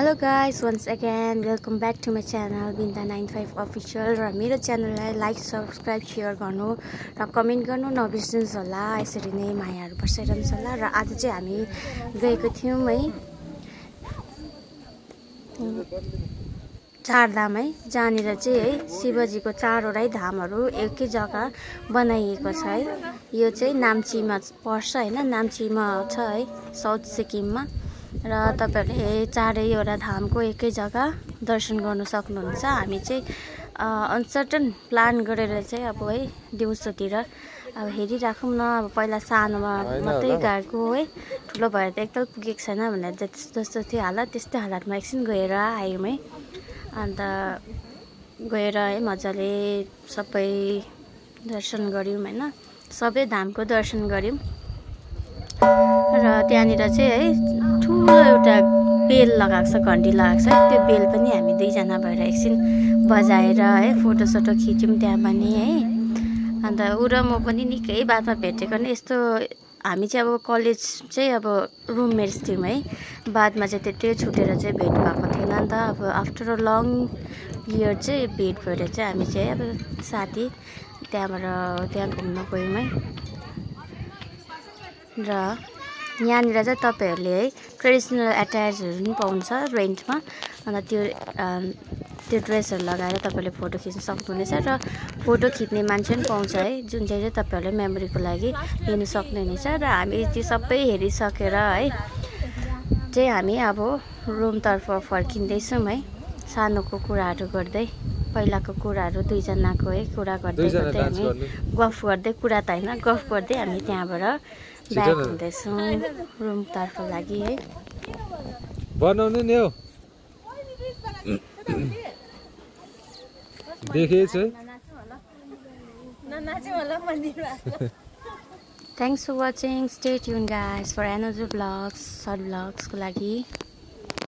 Hello guys, once again welcome back to my channel Binta95 official र मेरो च्यानललाई like subscribe share गर्नु र कमेन्ट गर्नु नबिर्सनुस् होला। यसरी नै मायाहरु बर्साइरहन्छ होला। र आज चाहिँ हामी गएको थियौं है चारधाम है, जहाँनिर चाहिँ है शिवजीको चारवटै धामहरु एकै जग्गा बनाइएको छ है। यो चाहिँ नाम्चीमा पर्छ हैन, नाम्चीमा छ है, साउथ सिक्किममा। र तपाईहरुले चारैवटा धामको एकै जग्गा दर्शन गर्न सक्नुहुन्छ। हामी चाहिँ अनसर्टन प्लान गरेर चाहिँ अब है दिउँसोतिर अब हेरिराखौँ न, अब पहिला सानोमा मात्रै गएको है, ठुलो भएर त एकताल पुगेको छैन भनेर जस्तो थियो हालत, त्यस्तै हालतमा एकछिन गएर आयौँ है। अन्त गएर है मजाले सबै दर्शन गर्यौँ हैन, सबै धामको दर्शन गर्यौँ। र त्यहाँनिर चाहिँ है ठुलो एउटा बेल लगाएको छ, घन्टी लगाएको छ। त्यो बेल पनि हामी दुईजना भएर एकछिन बजाएर है फोटोसोटो खिच्यौँ त्यहाँ पनि है। अन्त ऊ र म पनि निकै बादमा भेटेको नि, यस्तो हामी चाहिँ अब कलेज चाहिँ अब रुममेट्स थियौँ है, बादमा चाहिँ त्यतिकै छुटेर चाहिँ भेट भएको थिएन नि त। अब आफ्टर अ लङ इयर चाहिँ भेट भएर चाहिँ हामी चाहिँ अब साथी त्यहाँ घुम्न गयौँ है। र यहाँनिर चाहिँ तपाईहरुले है ट्रेडिसनल एटायर्सहरु पनि पाउँछ रेन्टमा। अन्त त्यो ड्रेसहरु लगाएर तपाईले फोटो खिच्न सक्नुहुनेछ र फोटो खिच्ने मान्छे पनि पाउँछ है, जुन चाहिँ तपाईहरुले मेमोरीको लागि लिन सक्नुहुनेछ। र हामी त्यो सबै हेरिसकेर है चाहिँ हामी अब रुमतर्फ फर्किँदैछौँ है, सानोको कुराहरु गर्दै, पहिलाको कुराहरु दुईजनाको है कुरा गर्दै हामी गफ गर्दै, कुरा त हैन गफ गर्दै हामी त्यहाँबाट ब्याक हुँदैछौँ रुमतर्फ लागि है। बनाउने नि हो देखेछ। Thanks for watching. Stay tuned guys for another vlogs, short vlogs को लागि।